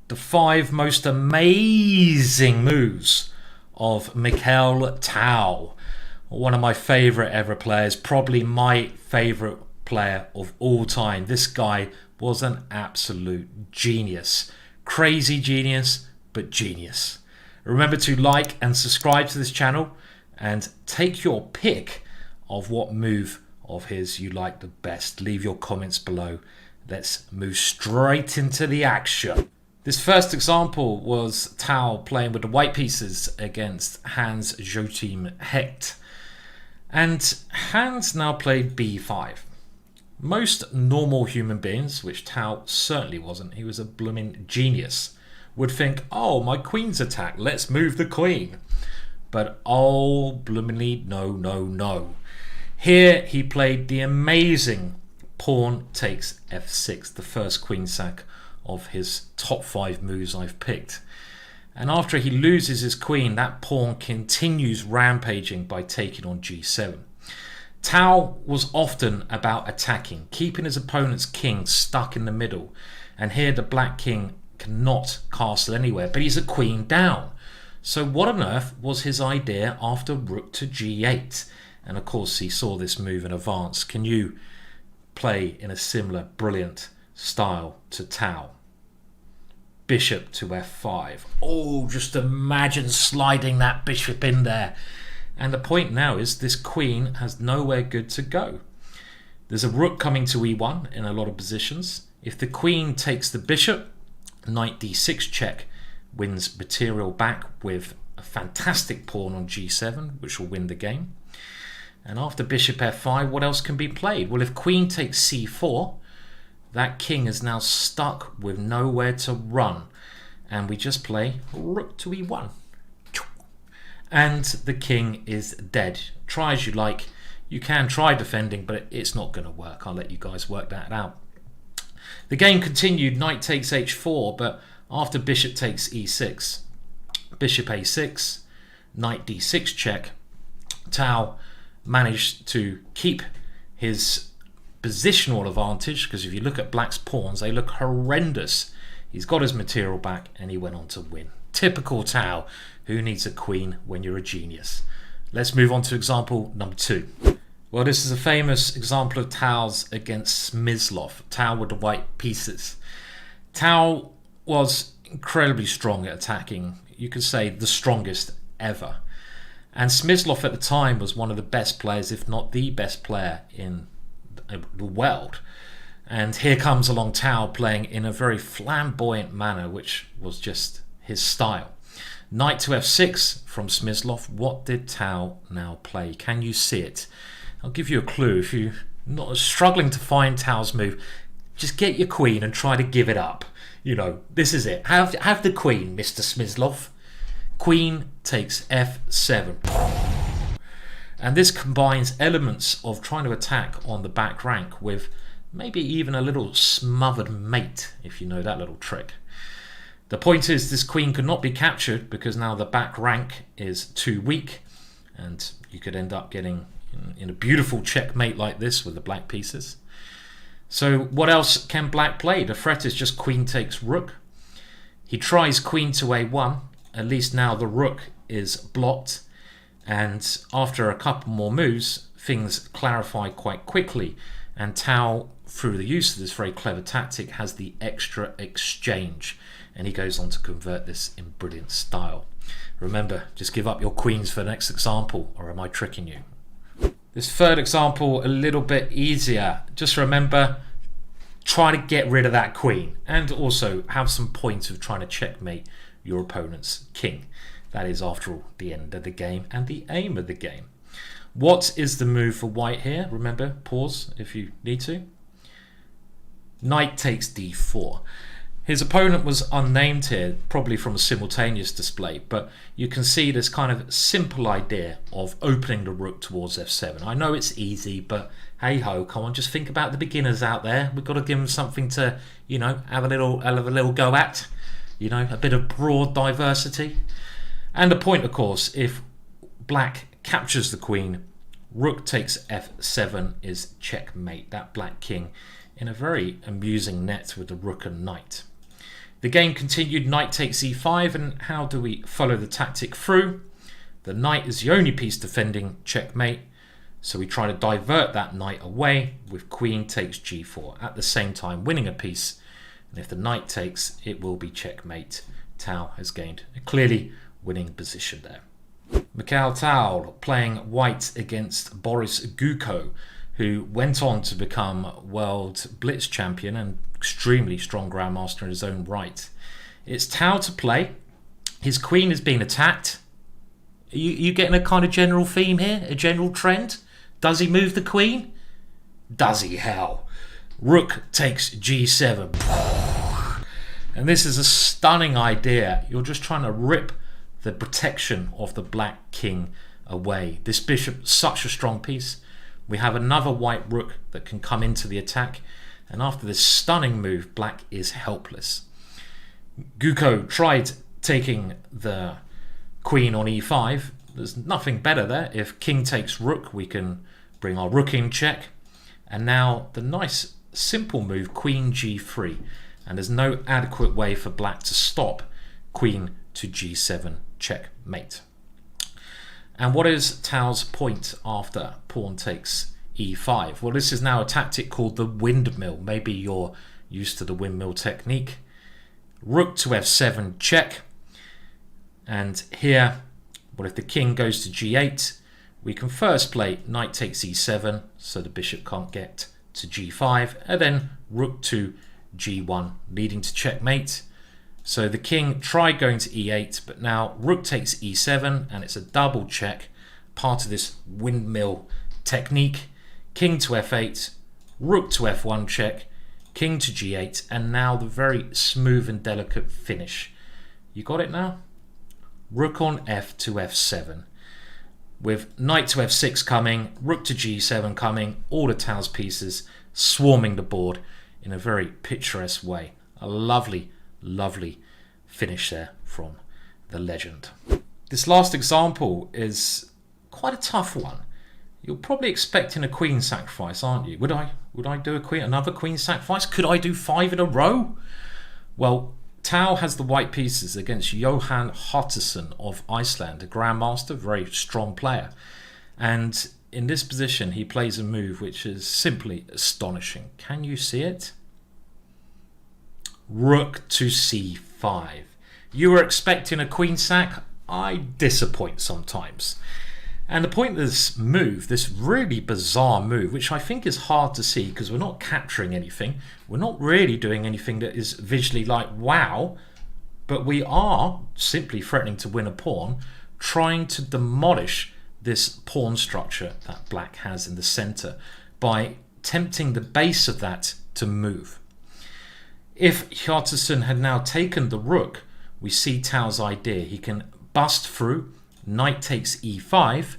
The 5 most amazing moves of Mikhail Tal, one of my favorite ever players, probably my favorite player of all time. This guy was an absolute genius. Crazy genius, but genius. Remember to like and subscribe to this channel and take your pick of what move of his you like the best. Leave your comments below. Let's move straight into the action. This first example was Tal playing with the white pieces against Hans Joachim Hecht. And Hans now played b5. Most normal human beings, which Tal certainly wasn't, he was a blooming genius, would think, oh, my queen's attacked, let's move the queen. But oh, bloomingly, no, no, no. Here he played the amazing pawn takes f6, the first queen sack of his top 5 moves I've picked. And after he loses his queen, that pawn continues rampaging by taking on g7. Tal was often about attacking, keeping his opponent's king stuck in the middle. And here the black king cannot castle anywhere, but he's a queen down. So what on earth was his idea after rook to g8? And of course he saw this move in advance. Can you play in a similar brilliant style to Tal? Bishop to f5. Oh, just imagine sliding that bishop in there. And the point now is this queen has nowhere good to go. There's a rook coming to e1 in a lot of positions. If the queen takes the bishop, knight d6 check wins material back with a fantastic pawn on g7, which will win the game. And after bishop f5, what else can be played? Well, if queen takes c4, that king is now stuck with nowhere to run. And we just play rook to e1. And the king is dead. Try as you like. You can try defending, but it's not going to work. I'll let you guys work that out. The game continued. Knight takes h4, but after bishop takes e6, bishop a6, knight d6 check, Tal managed to keep his positional advantage, because if you look at black's pawns, they look horrendous. He's got his material back and he went on to win. Typical Tal. Who needs a queen when you're a genius? Let's move on to example number 2. Well, this is a famous example of Tal's against Smyslov. Tal with the white pieces. Tal was incredibly strong at attacking. You could say the strongest ever. And Smyslov at the time was one of the best players, if not the best player in the world. And here comes along Tal playing in a very flamboyant manner, which was just his style. Knight to f6 from Smyslov. What did Tal now play? Can you see it? I'll give you a clue. If you're not struggling to find Tal's move, just get your queen and try to give it up. You know, this is it. Have the queen, Mr. Smyslov. Queen takes f7. And this combines elements of trying to attack on the back rank with maybe even a little smothered mate, if you know that little trick. The point is this queen could not be captured because now the back rank is too weak, and you could end up getting in a beautiful checkmate like this with the black pieces. So what else can black play? The threat is just queen takes rook. He tries queen to a1. At least now the rook is blocked, and after a couple more moves things clarify quite quickly, and Tal, through the use of this very clever tactic, has the extra exchange, and he goes on to convert this in brilliant style. Remember, just give up your queens for the next example, or am I tricking you? This third example, a little bit easier. Just remember, try to get rid of that queen, and also have some points of trying to checkmate your opponent's king. That is, after all, the end of the game and the aim of the game. What is the move for white here? Remember, pause if you need to. Knight takes d4. His opponent was unnamed here, probably from a simultaneous display, but you can see this kind of simple idea of opening the rook towards f7. I know it's easy, but hey ho, come on, just think about the beginners out there. We've got to give them something to, you know, have a little go at, you know, a bit of broad diversity. And the point, of course, if black captures the queen, rook takes f7 is checkmate. That black king in a very amusing net with the rook and knight. The game continued, knight takes e5, and how do we follow the tactic through? The knight is the only piece defending checkmate, so we try to divert that knight away with queen takes g4, at the same time winning a piece, and if the knight takes, it will be checkmate. Tal has gained a clearly winning position there. Mikhail Tal playing white against Boris Gulko, who went on to become world blitz champion and extremely strong grandmaster in his own right. It's Tal to play. His queen is being attacked. You getting a kind of general theme here? A general trend? Does he move the queen? Does he? Hell. Rook takes g7. And this is a stunning idea. You're just trying to rip the protection of the black king away. This bishop, such a strong piece. We have another white rook that can come into the attack. And after this stunning move, black is helpless. Gulko tried taking the queen on e5. There's nothing better there. If king takes rook, we can bring our rook in check. And now the nice simple move, queen g3. And there's no adequate way for black to stop queen to g7 checkmate. And what is Tal's point after pawn takes e5? Well, this is now a tactic called the windmill. Maybe you're used to the windmill technique. Rook to f7 check. And here, well, if the king goes to g8, we can first play knight takes e7, so the bishop can't get to g5, and then rook to g1, leading to checkmate. So the king tried going to e8, but now rook takes e7, and it's a double check, part of this windmill technique. King to f8, rook to f1 check, king to g8, and now the very smooth and delicate finish. You got it now? Rook on f to f7. With knight to f6 coming, rook to g7 coming, all of Tal's pieces swarming the board in a very picturesque way. A lovely, lovely finish there from the legend. This last example is quite a tough one. You're probably expecting a queen sacrifice, aren't you? Would I do another queen sacrifice? Could I do 5 in a row? Well, Tal has the white pieces against Johan Hjartarson of Iceland, a grandmaster, very strong player. And in this position, he plays a move which is simply astonishing. Can you see it? Rook to c5. You were expecting a queen sack? I disappoint sometimes. And the point of this move, this really bizarre move, which I think is hard to see because we're not capturing anything, we're not really doing anything that is visually like wow, but we are simply threatening to win a pawn, trying to demolish this pawn structure that black has in the center by tempting the base of that to move. If Hjartarson had now taken the rook, we see Tal's idea. He can bust through, knight takes e5,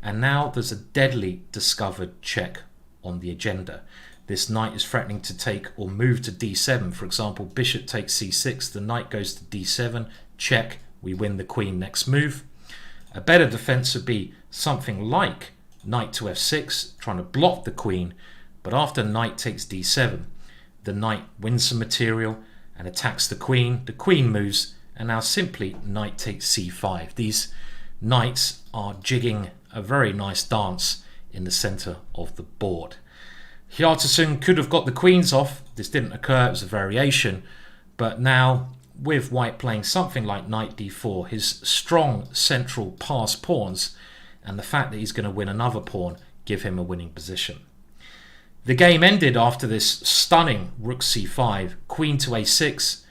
and now there's a deadly discovered check on the agenda. This knight is threatening to take or move to d7. For example, bishop takes c6, the knight goes to d7, check, we win the queen next move. A better defense would be something like knight to f6, trying to block the queen, but after knight takes d7, the knight wins some material and attacks the queen moves, and now simply knight takes c5. These knights are jigging a very nice dance in the center of the board. Hjartarson could have got the queens off. This didn't occur, it was a variation, but now with white playing something like knight d4, his strong central pass pawns and the fact that he's going to win another pawn give him a winning position. The game ended after this stunning rook c5, queen to a6,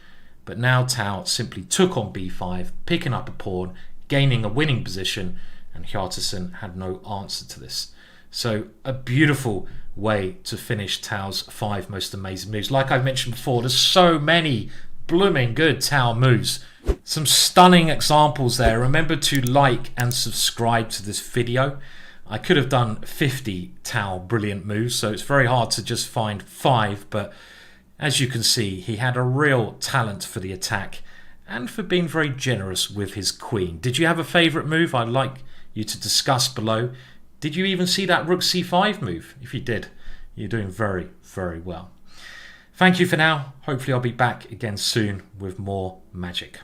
but now Tal simply took on b5, picking up a pawn, gaining a winning position, and Hjartarson had no answer to this. So a beautiful way to finish Tal's 5 most amazing moves. Like I've mentioned before, there's so many blooming good Tal moves. Some stunning examples there. Remember to like and subscribe to this video. I could have done 50 Tal brilliant moves, so it's very hard to just find 5, but as you can see, he had a real talent for the attack and for being very generous with his queen. Did you have a favourite move? I'd like you to discuss below. Did you even see that rook c5 move? If you did, you're doing very, very well. Thank you for now. Hopefully I'll be back again soon with more magic.